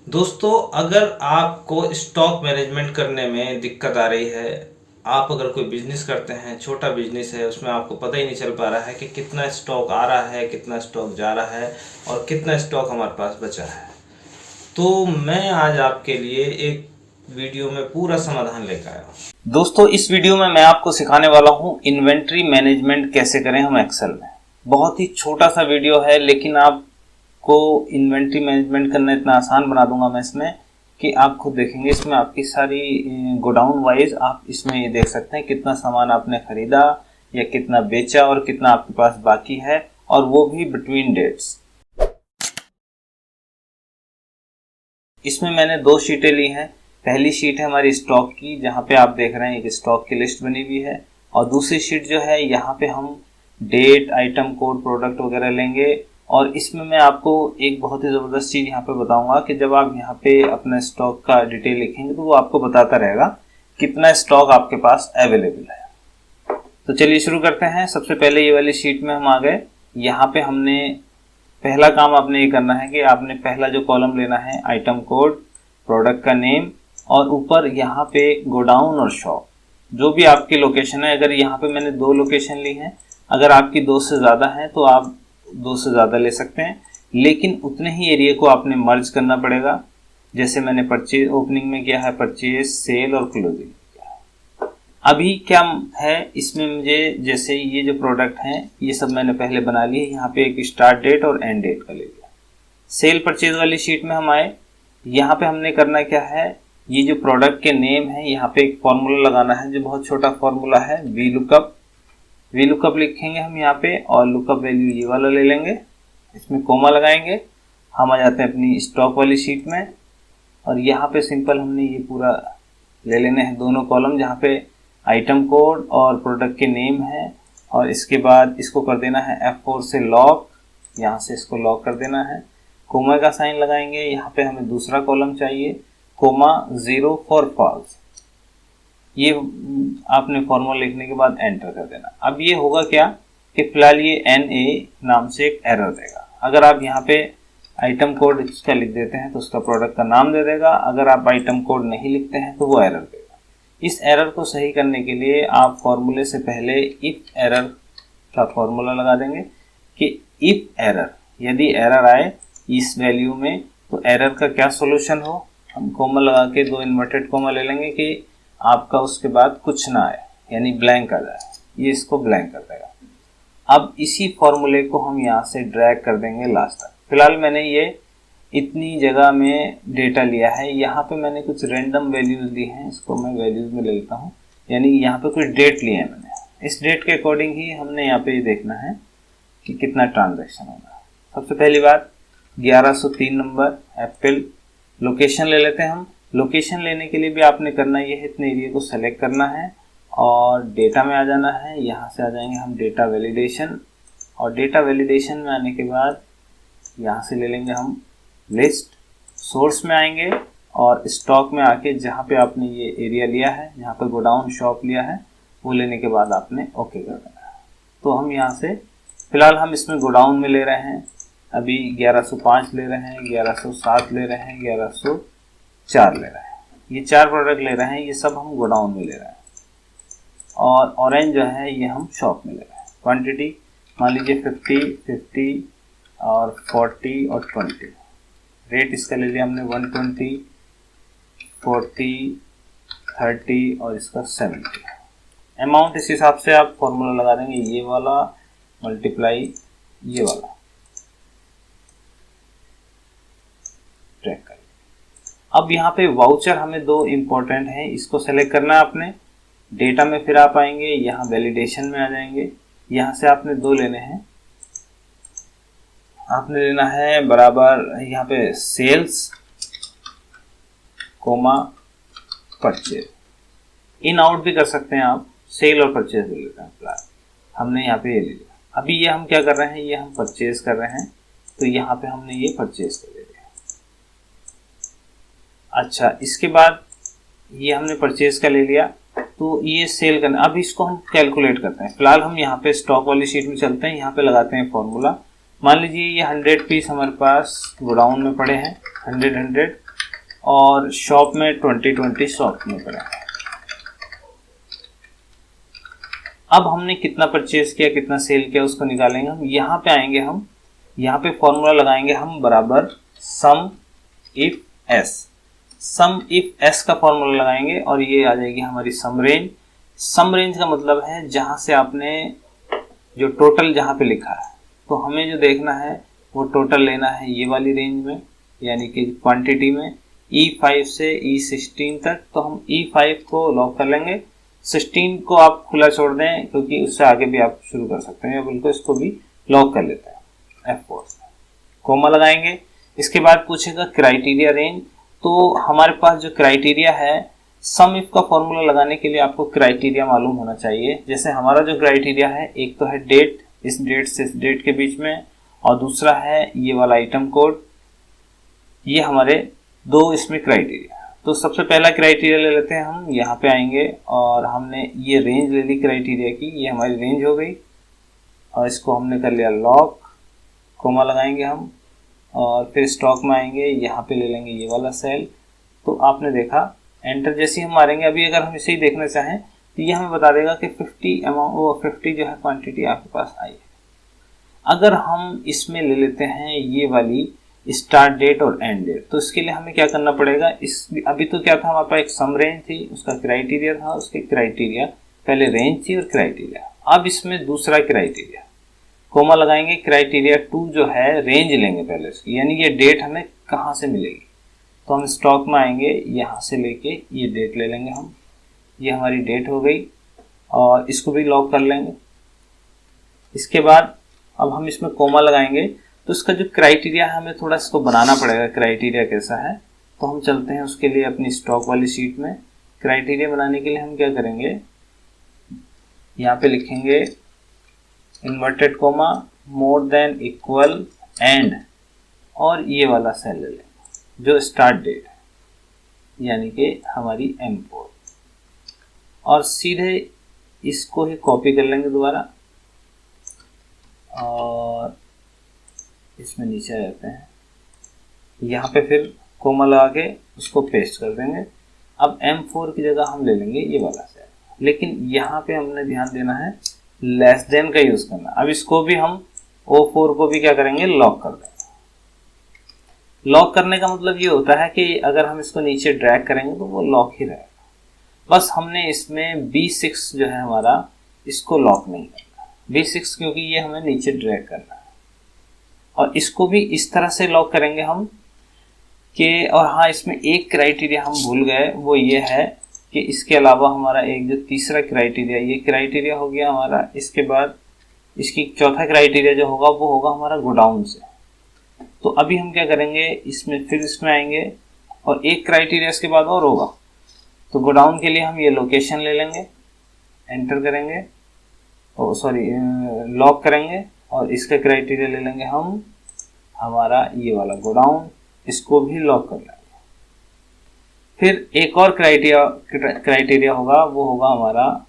दोस्तों, अगर आपको स्टॉक मैनेजमेंट करने में दिक्कत आ रही है, आप अगर कोई बिजनेस करते हैं, छोटा बिजनेस है, उसमें आपको पता ही नहीं चल पा रहा है कि कितना स्टॉक आ रहा है, कितना स्टॉक जा रहा है और कितना स्टॉक हमारे पास बचा है, तो मैं आज आपके लिए एक वीडियो में पूरा समाधान लेकर आया हूँ। दोस्तों, इस वीडियो में मैं आपको सिखाने वाला हूँ इन्वेंट्री मैनेजमेंट कैसे करें हम एक्सेल में। बहुत ही छोटा सा वीडियो है, लेकिन आपको इन्वेंट्री मैनेजमेंट करना इतना आसान बना दूंगा मैं इसमें कि आप खुद देखेंगे। इसमें आपकी सारी गोडाउन वाइज आप इसमें ये देख सकते हैं कितना सामान आपने खरीदा या कितना बेचा और कितना आपके पास बाकी है, और वो भी बिटवीन डेट्स। इसमें मैंने दो शीटें ली हैं। पहली शीट है हमारी स्टॉक की, जहाँ पे आप देख रहे हैं एक स्टॉक की लिस्ट बनी हुई है, और दूसरी शीट जो है यहाँ पे हम डेट, आइटम कोड, प्रोडक्ट वगैरह लेंगे। और इसमें मैं आपको एक बहुत ही ज़बरदस्त चीज़ यहाँ पे बताऊंगा कि जब आप यहाँ पे अपने स्टॉक का डिटेल लिखेंगे तो वो आपको बताता रहेगा कितना स्टॉक आपके पास अवेलेबल है। तो चलिए शुरू करते हैं। सबसे पहले ये वाली शीट में हम आ गए। यहाँ पे हमने पहला काम आपने ये करना है कि आपने पहला जो कॉलम लेना है आइटम कोड, प्रोडक्ट का नेम, और ऊपर यहाँ पे गोडाउन और शॉप, जो भी आपकी लोकेशन है। अगर यहाँ पे मैंने दो लोकेशन ली हैं, अगर आपकी दो से ज़्यादा है तो आप दो से ज़्यादा ले सकते हैं, लेकिन उतने ही एरिया को आपने मर्ज करना पड़ेगा। जैसे मैंने परचेज ओपनिंग में किया है, परचेज, सेल और क्लोजिंग। अभी क्या है इसमें, मुझे जैसे ये जो प्रोडक्ट हैं ये सब मैंने पहले बना लिए। यहाँ पे एक स्टार्ट डेट और एंड डेट का ले लिया। सेल परचेज वाली शीट में हम आए। यहाँ पे हमने करना क्या है, ये जो प्रोडक्ट के नेम है यहाँ पे एक फॉर्मूला लगाना है, जो बहुत छोटा फॉर्मूला है, वी लुकअप। वी लुकअप लिखेंगे हम यहाँ पे, और लुकअप वैल्यू ये वाला ले लेंगे, इसमें कोमा लगाएंगे। हम आ जाते हैं अपनी स्टॉक वाली शीट में, और यहाँ पे सिंपल हमने ये पूरा ले लेने हैं दोनों कॉलम, जहाँ पे आइटम कोड और प्रोडक्ट के नेम है। और इसके बाद इसको कर देना है F4 से लॉक, यहाँ से इसको लॉक कर देना है। कोमा का साइन लगाएंगे। यहाँ पे हमें दूसरा कॉलम चाहिए, कोमा 0 फॉर फॉल्स। ये आपने फॉर्मूला लिखने के बाद एंटर कर देना। अब ये होगा क्या कि फिलहाल ये NA नाम से एक एरर देगा। अगर आप यहाँ पे आइटम कोड इसका लिख देते हैं तो उसका प्रोडक्ट का नाम दे देगा। अगर आप आइटम कोड नहीं लिखते हैं तो वो एरर देगा। इस एरर को सही करने के लिए आप फॉर्मूले से पहले इफ एरर का फॉर्मूला लगा देंगे कि इफ एरर, यदि एरर आए इस वैल्यू में तो एरर का क्या सॉल्यूशन हो। हम कोमा लगा के दो इन्वर्टेड कोमा ले लेंगे कि आपका उसके बाद कुछ ना आए, यानी ब्लैंक आ जाए। ये इसको ब्लैंक कर देगा। अब इसी फॉर्मूले को हम यहाँ से ड्रैग कर देंगे लास्ट तक। फिलहाल मैंने ये इतनी जगह में डेटा लिया है। यहाँ पे मैंने कुछ रैंडम वैल्यूज ली हैं, इसको मैं वैल्यूज में ले लेता हूँ। यानी यहाँ पे कुछ डेट लिए हैं मैंने। इस डेट के अकॉर्डिंग ही हमने यहाँ पे ये देखना है कि कितना ट्रांजैक्शन होगा। सबसे पहली बात 1103 नंबर अप्रैल। लोकेशन ले लेते हैं हम। लोकेशन लेने के लिए भी आपने करना ये है, इतने एरिया को सेलेक्ट करना है और डेटा में आ जाना है। यहाँ से आ जाएंगे हम डेटा वैलिडेशन, और डेटा वैलिडेशन में आने के बाद यहाँ से ले लेंगे हम लिस्ट। सोर्स में आएंगे और स्टॉक में आके जहाँ पे आपने ये एरिया लिया है, जहाँ पे गोडाउन शॉप लिया है, वो लेने के बाद आपने ओके कर देना है। तो हम यहाँ से फिलहाल हम इसमें गोडाउन में ले रहे हैं, अभी 1105 ले रहे हैं, 1107 ले रहे हैं, 1104 ले रहे हैं। ये चार प्रोडक्ट ले रहे हैं, ये सब हम गोडाउन में ले रहे हैं। और ऑरेंज जो है ये हम शॉप में ले रहे हैं। क्वान्टिटी मान लीजिए 50, 50 और 40 और 20। रेट इसका ले लिया हमने 120, 40, 30 और इसका 70। अमाउंट इस हिसाब से आप फॉर्मूला लगा देंगे, ये वाला मल्टीप्लाई ये वाला, ट्रैक करिए। अब यहाँ पे वाउचर हमें दो इम्पोर्टेंट हैं, इसको सेलेक्ट करना है आपने। डेटा में फिर आप आएंगे, यहाँ वैलिडेशन में आ जाएंगे। यहाँ से आपने दो लेने हैं। आपने लेना है बराबर यहाँ पे sales comma purchase. In out भी कर सकते हैं आप, सेल और परचेज ले लेते हैं। फिलहाल हमने यहाँ पे ये ले लिया। अभी ये हम क्या कर रहे हैं, ये हम परचेज कर रहे हैं, तो यहाँ पे हमने ये परचेज कर लिया। अच्छा, इसके बाद ये हमने परचेज का ले लिया, तो ये सेल करना। अब इसको हम कैलकुलेट करते हैं। फिलहाल हम यहाँ पे स्टॉक वाली शीट में चलते हैं, यहाँ पे लगाते हैं फॉर्मूला। मान लीजिए ये 100 पीस हमारे पास गोडाउन में पड़े हैं, 100 और शॉप में 2020 शॉप में करें। अब हमने कितना परचेज किया, कितना सेल किया, उसको निकालेंगे हम। यहाँ पे आएंगे, हम यहाँ पे फॉर्मूला लगाएंगे हम बराबर sum if S. Sum if S का फॉर्मूला लगाएंगे और ये आ जाएगी हमारी सम रेंज। सम रेंज का मतलब है जहाँ से आपने जो टोटल जहाँ पे लिखा है, तो हमें जो देखना है वो टोटल लेना है ये वाली रेंज में, यानी कि क्वांटिटी में E5 से E16 तक। तो हम E5 को लॉक कर लेंगे, 16 को आप खुला छोड़ दें क्योंकि उससे आगे भी आप शुरू कर सकते हैं, या बिल्कुल इसको भी लॉक कर लेते हैं F4 से। कोमा लगाएंगे। इसके बाद पूछेगा क्राइटेरिया रेंज। तो हमारे पास जो क्राइटेरिया है, सम इफ का फॉर्मूला लगाने के लिए आपको क्राइटेरिया मालूम होना चाहिए। जैसे हमारा जो क्राइटेरिया है, एक तो है डेट, इस डेट से इस डेट के बीच में, और दूसरा है ये वाला आइटम कोड। ये हमारे दो इसमें क्राइटेरिया। तो सबसे पहला क्राइटेरिया ले लेते हैं हम। यहाँ पे आएंगे और हमने ये रेंज ले ली क्राइटेरिया की, ये हमारी रेंज हो गई और इसको हमने कर लिया लॉक। कोमा लगाएंगे हम और फिर स्टॉक में आएंगे, यहाँ पे ले लेंगे ये वाला सेल। तो आपने देखा एंटर जैसे ही हम मारेंगे, अभी अगर हम इसे ही देखना चाहें तो ये हमें बता देगा कि 50 अमाउंट, वो 50 जो है क्वांटिटी आपके पास आई है। अगर हम इसमें ले लेते हैं ये वाली स्टार्ट डेट और एंड डेट, तो इसके लिए हमें क्या करना पड़ेगा। इस अभी तो क्या था, हमारे पास एक सम रेंज थी, उसका क्राइटेरिया था, उसके क्राइटेरिया पहले रेंज थी और क्राइटेरिया। अब इसमें दूसरा क्राइटेरिया, कोमा लगाएंगे, क्राइटेरिया 2 जो है रेंज लेंगे पहले इसकी, यानी ये डेट हमें कहाँ से मिलेगी। तो हम स्टॉक में आएंगे, यहाँ से लेके ये डेट ले लेंगे हम, ये हमारी डेट हो गई और इसको भी लॉक कर लेंगे। इसके बाद अब हम इसमें कोमा लगाएंगे, तो इसका जो क्राइटेरिया है हमें थोड़ा इसको बनाना पड़ेगा, क्राइटेरिया कैसा है। तो हम चलते हैं उसके लिए अपनी स्टॉक वाली शीट में। क्राइटेरिया बनाने के लिए हम क्या करेंगे, यहाँ पे लिखेंगे inverted coma, more than equal and, और ये वाला सेल ले लेंगे जो स्टार्ट डेट है, यानी कि हमारी M4, और सीधे इसको ही कॉपी कर लेंगे दोबारा और इसमें नीचे आ जाते हैं। यहाँ पे फिर कोमा लगा के उसको पेस्ट कर देंगे। अब M4 की जगह हम ले लेंगे ये वाला सेल, लेकिन यहाँ पे हमने ध्यान देना है लेस देन का यूज करना। अब इसको भी हम O4 को भी क्या करेंगे, लॉक कर देंगे। लॉक करने का मतलब ये होता है कि अगर हम इसको नीचे ड्रैग करेंगे तो वो लॉक ही रहेगा। बस हमने इसमें B6 जो है हमारा, इसको लॉक नहीं करना, B6 क्योंकि ये हमें नीचे ड्रैग करना है। और इसको भी इस तरह से लॉक करेंगे हम कि, और हाँ इसमें एक क्राइटेरिया हम भूल गए, वो ये है कि इसके अलावा हमारा एक जो तीसरा क्राइटेरिया, ये क्राइटेरिया हो गया हमारा। इसके बाद इसकी चौथा क्राइटेरिया जो होगा वो होगा हमारा गोडाउन से। तो अभी हम क्या करेंगे, इसमें फिर इसमें आएंगे और एक क्राइटेरिया इसके बाद और होगा। तो गोडाउन के लिए हम ये लोकेशन ले लेंगे, एंटर करेंगे, ओ सॉरी लॉक करेंगे, और इसका क्राइटेरिया ले लेंगे हम हमारा ये वाला गोडाउन, इसको भी लॉक कर लेंगे। फिर एक और क्राइटेरिया होगा, वो होगा हमारा,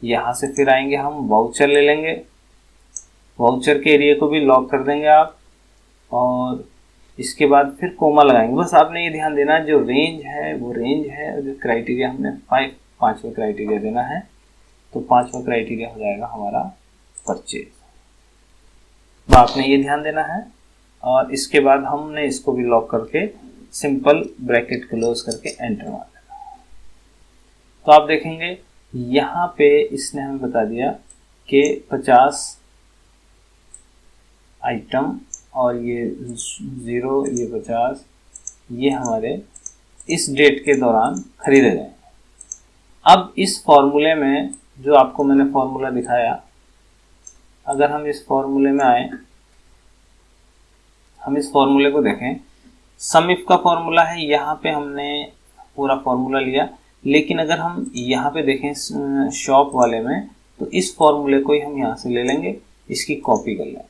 यहाँ से फिर आएंगे हम वाउचर ले लेंगे, वाउचर के एरिया को भी लॉक कर देंगे आप, और इसके बाद फिर कोमा लगाएंगे। बस आपने ये ध्यान देना जो रेंज है वो रेंज है, और जो क्राइटेरिया हमने पांचवा क्राइटेरिया देना है, तो पांचवा क्राइटेरिया हो जाएगा हमारा परचेज। तो आपने ये ध्यान देना है, और इसके बाद हमने इसको भी लॉक करके सिंपल ब्रैकेट क्लोज करके एंटर मार देना। तो आप देखेंगे यहाँ पे इसने हमें बता दिया कि 50 आइटम और ये 0, ये 50, ये हमारे इस डेट के दौरान खरीदे गए। अब इस फॉर्मूले में जो आपको मैंने फॉर्मूला दिखाया, अगर हम इस फॉर्मूले में आए, हम इस फॉर्मूले को देखें, सम इफ का फॉर्मूला है, यहाँ पे हमने पूरा फॉर्मूला लिया। लेकिन अगर हम यहाँ पे देखें शॉप वाले में, तो इस फॉर्मूले को ही हम यहाँ से ले लेंगे, इसकी कॉपी कर लेंगे।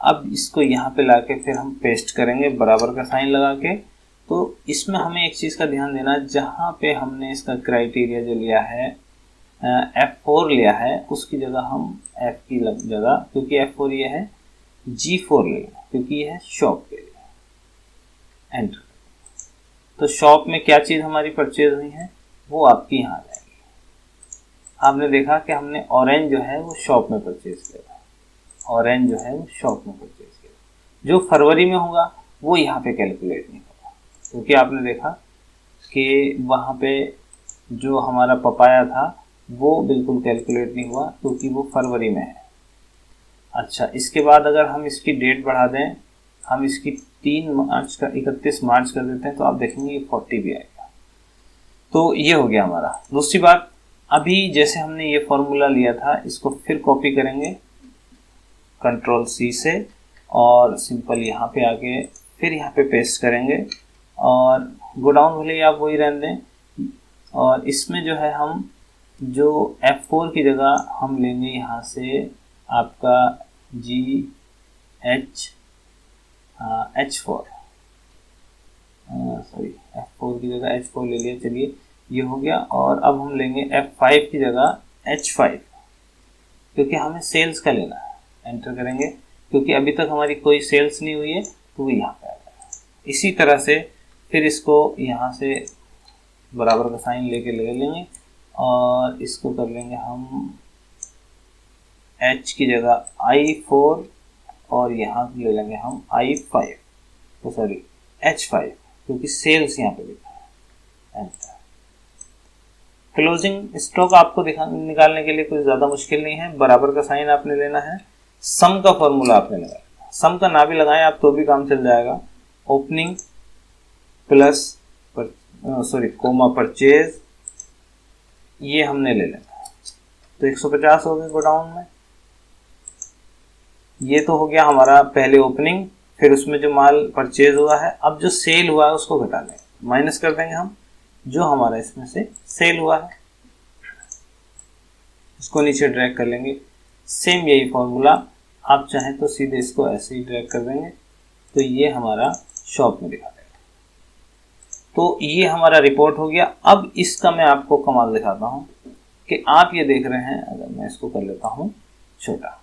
अब इसको यहाँ पे लाके फिर हम पेस्ट करेंगे बराबर का साइन लगा के। तो इसमें हमें एक चीज़ का ध्यान देना, जहाँ पे हमने इसका क्राइटेरिया जो लिया है F4 लिया है, उसकी जगह हम F की जगह, क्योंकि F4 ये है, G4 ले लें क्योंकि ये है शॉप के लिए। एंटर। तो शॉप में क्या चीज़ हमारी परचेज हुई है वो आपकी यहाँ आ जाएगी। आपने देखा कि हमने ऑरेंज जो है वो शॉप में परचेज किया, ऑरेंज जो है वो शॉप में परचेज किया। जो फरवरी में होगा वो यहाँ पे कैलकुलेट नहीं होगा, क्योंकि आपने देखा कि वहाँ पे जो हमारा पपाया था वो बिल्कुल कैलकुलेट नहीं हुआ, क्योंकि वो फरवरी में है। अच्छा, इसके बाद अगर हम इसकी डेट बढ़ा दें, हम इसकी 3 मार्च का 31 मार्च कर देते हैं, तो आप देखेंगे ये 40 भी आएगा। तो ये हो गया हमारा। दूसरी बात, अभी जैसे हमने ये फॉर्मूला लिया था, इसको फिर कॉपी करेंगे कंट्रोल C से, और सिंपल यहाँ पे आके फिर यहाँ पे पेस्ट करेंगे, और गोडाउन भले ही आप वही रहने दें, और इसमें जो है हम जो F4 की जगह हम लेंगे यहाँ से आपका H4, सॉरी F4 की जगह H4 ले लिया। चलिए ये हो गया। और अब हम लेंगे F5 की जगह H5, क्योंकि हमें सेल्स का लेना है। एंटर करेंगे, क्योंकि अभी तक हमारी कोई सेल्स नहीं हुई है, तो वो यहाँ पे आ जाएगा। इसी तरह से फिर इसको यहाँ से बराबर का साइन लेके ले लेंगे, और इसको कर लेंगे हम H की जगह I4, और यहाँ ले लेंगे हम I5, तो सॉरी H5, क्योंकि सेल्स यहाँ पे लिखा है। एंटर। क्लोजिंग स्टॉक आपको निकालने के लिए कोई ज़्यादा मुश्किल नहीं है। बराबर का साइन आपने लेना है, सम का फॉर्मूला आपने लगाया। सम का ना भी लगाएं आप तो भी काम चल जाएगा। Opening plus sorry comma purchase, ये हमने ले लेना। तो 150 हो गए गोडाउन में। ये तो हो गया हमारा पहले ओपनिंग, फिर उसमें जो माल परचेज हुआ है। अब जो सेल हुआ है उसको घटा लेंगे, माइनस कर देंगे हम जो हमारा इसमें से सेल हुआ है, इसको नीचे ड्रैग कर लेंगे। सेम यही फॉर्मूला, आप चाहें तो सीधे इसको ऐसे ही ड्रैग कर देंगे, तो ये हमारा शॉप में दिखा देगा। तो ये हमारा रिपोर्ट हो गया। अब इसका मैं आपको कमाल दिखाता हूँ कि आप ये देख रहे हैं, अगर मैं इसको कर लेता हूँ छोटा,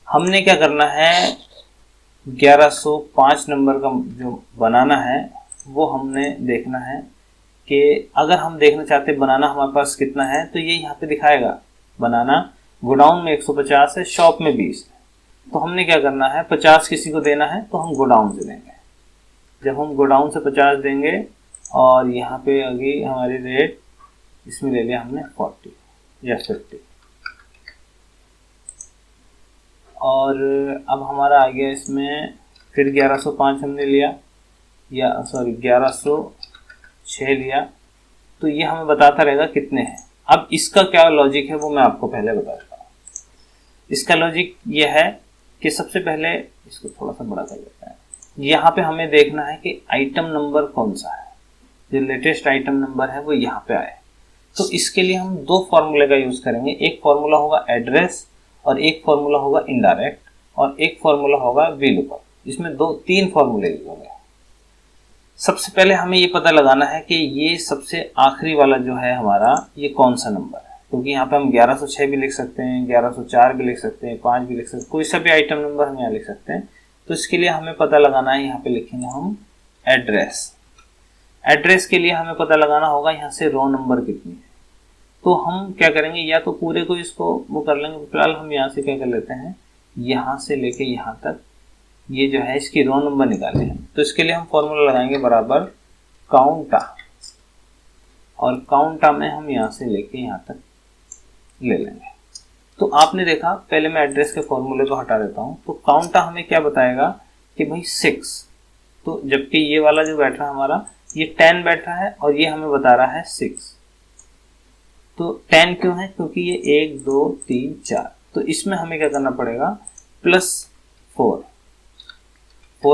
हमने क्या करना है, 1105 नंबर का जो बनाना है वो हमने देखना है कि अगर हम देखना चाहते हैं बनाना हमारे पास कितना है, तो ये यहाँ पे दिखाएगा। बनाना गोडाउन में 150 है, शॉप में 20 है। तो हमने क्या करना है, 50 किसी को देना है तो हम गोडाउन से देंगे। जब हम गोडाउन से 50 देंगे, और यहाँ पे अभी हमारी रेट इसमें ले लिया हमने 40 या 50, और अब हमारा आ गया इसमें फिर 1105 हमने लिया, या सॉरी 1106 लिया। तो ये हमें बताता रहेगा कितने हैं। अब इसका क्या लॉजिक है वो मैं आपको पहले बताता हूँ। इसका लॉजिक ये है कि सबसे पहले इसको थोड़ा सा बड़ा कर लेते हैं। यहाँ पे हमें देखना है कि आइटम नंबर कौन सा है, जो लेटेस्ट आइटम नंबर है वो यहाँ पे आए। तो इसके लिए हम 2 फॉर्मूले का यूज़ करेंगे। एक फॉर्मूला होगा एड्रेस, और एक फॉर्मूला होगा इनडायरेक्ट, और एक फॉर्मूला होगा VLOOKUP। इसमें 3 फॉर्मूले यूज होंगे। सबसे पहले हमें ये पता लगाना है कि ये सबसे आखिरी वाला जो है हमारा, ये कौन सा नंबर है, क्योंकि यहाँ पे हम 1106 भी लिख सकते हैं, 1104 भी लिख सकते हैं, 5 भी लिख सकते हैं, कोई सा भी आइटम नंबर हम यहाँ लिख सकते हैं। तो इसके लिए हमें पता लगाना है, यहाँ पे लिखेंगे हम एड्रेस। एड्रेस के लिए हमें पता लगाना होगा यहाँ से रो नंबर कितनी है। तो हम क्या करेंगे, या तो पूरे को इसको वो कर लेंगे। फिलहाल हम यहाँ से क्या कर लेते हैं, यहाँ से लेके यहाँ तक ये जो है इसकी रो नंबर निकाले हैं। तो इसके लिए हम फॉर्मूला लगाएंगे बराबर काउंटा, और काउंटा में हम यहाँ से लेके यहाँ तक ले लेंगे। तो आपने देखा, पहले मैं एड्रेस के फॉर्मूले को हटा देता हूँ। तो काउंटा हमें क्या बताएगा कि भाई 6, तो जबकि ये वाला जो बैठ रहा है हमारा, ये 10 बैठ रहा है, और ये हमें बता रहा है 6। तो 10 क्यों है, क्योंकि ये 1 2 3 4। तो इसमें हमें क्या करना पड़ेगा, +4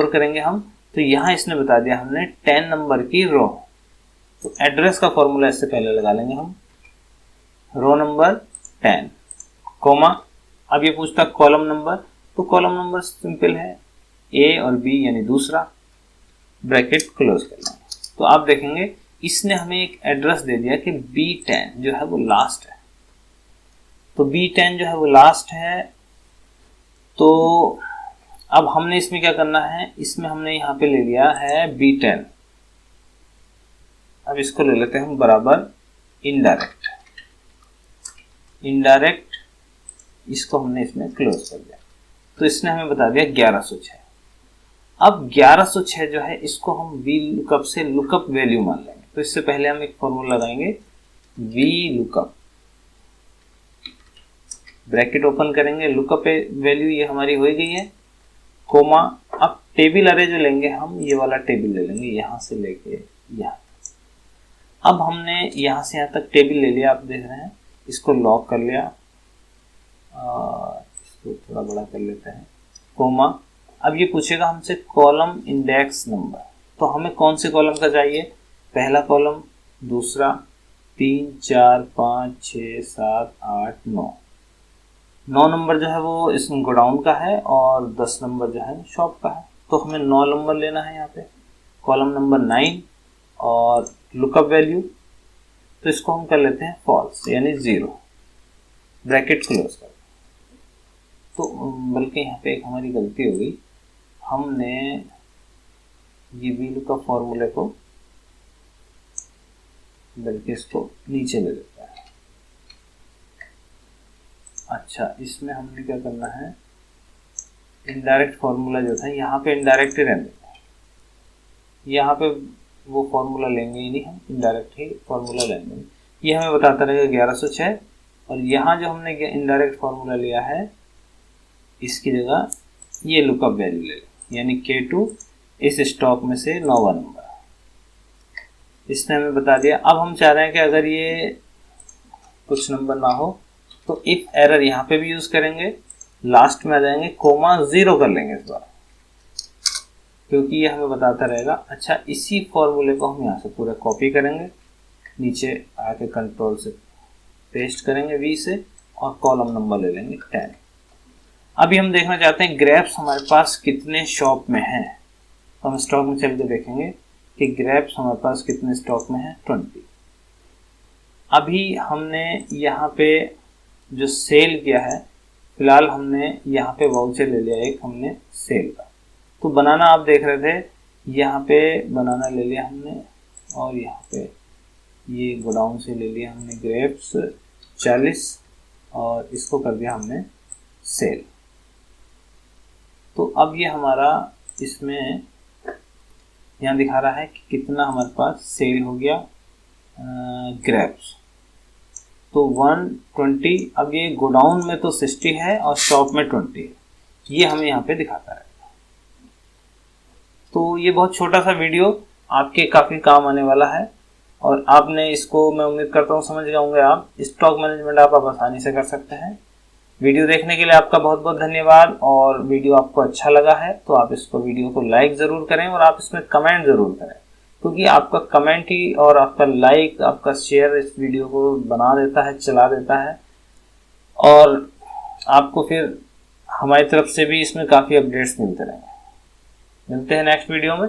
करेंगे हम। तो यहाँ इसने बता दिया हमने 10 नंबर की रो। तो एड्रेस का फॉर्मूला इससे पहले लगा लेंगे हम, रो नंबर 10, कोमा। अब ये पूछता कॉलम नंबर, तो कॉलम नंबर सिंपल है A और B, यानी दूसरा, ब्रैकेट क्लोज कर लेंगे। तो आप देखेंगे इसने हमें एक एड्रेस दे दिया कि B10 जो है वो लास्ट है। तो B10 जो है वो लास्ट है। तो अब हमने इसमें क्या करना है, इसमें हमने यहाँ पे ले लिया है B10, अब इसको ले लेते हैं हम बराबर इनडायरेक्ट। इनडायरेक्ट इसको हमने इसमें क्लोज कर दिया, तो इसने हमें बता दिया 1106। अब 1106 जो है इसको हम वी लुकअप से लुकअप वैल्यू मान लेंगे। तो इससे पहले हम एक फॉर्मूला लगाएंगे, वी लुकअप, ब्रैकेट ओपन करेंगे, लुकअप वैल्यू ये हमारी हो गई है, कोमा। अब टेबल अरे जो लेंगे हम, ये वाला टेबल ले लेंगे, यहां से लेके यहां। अब हमने यहां से यहां तक टेबल ले लिया, आप देख रहे हैं, इसको लॉक कर लिया, इसको थोड़ा बड़ा कर लेते हैं, कोमा। अब ये पूछेगा हमसे कॉलम इंडेक्स नंबर, तो हमें कौन से कॉलम का चाहिए, पहला कॉलम, दूसरा, 3, 4, 5, 6, 7, 8, 9। 9 नंबर जो है वो इस गोडाउन का है और 10 नंबर जो है शॉप का है। तो हमें 9 नंबर लेना है यहाँ पे, कॉलम नंबर 9 और लुकअप वैल्यू, तो इसको हम कर लेते हैं फॉल्स यानी 0, ब्रैकेट क्लोज कर। तो बल्कि यहाँ पे एक हमारी गलती हो गई, हमने ये वी लुकअप फॉर्मूले को बल्कि इसको नीचे ले लेते हैं। अच्छा, इसमें हमने क्या करना है, इनडायरेक्ट फॉर्मूला जो था यहाँ पे इनडायरेक्ट ही रहने देना है, यहाँ पे वो फॉर्मूला लेंगे ही नहीं, हम इनडायरेक्ट ही फॉर्मूला लेंगे। ये हमें बताता रहेगा 1106, और यहाँ जो हमने इनडायरेक्ट फॉर्मूला लिया है इसकी जगह ये लुकअप वैल्यू ले लें, यानी K2 इस स्टॉक में से 9वां नंबर, इसने हमें बता दिया। अब हम चाह रहे हैं कि अगर ये कुछ नंबर ना हो तो इफ एरर यहाँ पे भी यूज करेंगे, लास्ट में आ जाएंगे, कोमा 0 कर लेंगे इस बार, क्योंकि ये हमें बताता रहेगा। अच्छा, इसी फॉर्मूले को हम यहाँ से पूरा कॉपी करेंगे, नीचे आके कंट्रोल से पेस्ट करेंगे V से, और कॉलम नंबर ले लेंगे 10। अभी हम देखना चाहते हैं ग्रेप्स हमारे पास कितने शॉप में हैं, तो हम स्टॉक में चल के देखेंगे कि ग्रेप्स हमारे पास कितने स्टॉक में है, 20। अभी हमने यहाँ पे जो सेल किया है, फिलहाल हमने यहाँ पे वाउचर ले लिया एक हमने सेल का। तो बनाना आप देख रहे थे, यहाँ पे बनाना ले लिया हमने, और यहाँ पे ये गोडाउन से ले लिया हमने ग्रेप्स 40, और इसको कर दिया हमने सेल। तो अब ये हमारा इसमें यहाँ दिखा रहा है कि कितना हमारे पास सेल हो गया ग्रेप्स, तो 120। अब ये गोडाउन में तो 60 है और शॉप में 20 है, ये हमें यहाँ पे दिखाता है। तो ये बहुत छोटा सा वीडियो आपके काफ़ी काम आने वाला है, और आपने इसको, मैं उम्मीद करता हूँ, समझ गए होंगे आप। स्टॉक मैनेजमेंट आप आसानी से कर सकते हैं। वीडियो देखने के लिए आपका बहुत बहुत धन्यवाद, और वीडियो आपको अच्छा लगा है तो आप इसको वीडियो को लाइक ज़रूर करें, और आप इसमें कमेंट ज़रूर करें, क्योंकि आपका कमेंट ही और आपका लाइक, आपका शेयर इस वीडियो को बना देता है, चला देता है, और आपको फिर हमारी तरफ से भी इसमें काफ़ी अपडेट्स मिलते रहेंगे। मिलते हैं नेक्स्ट वीडियो में।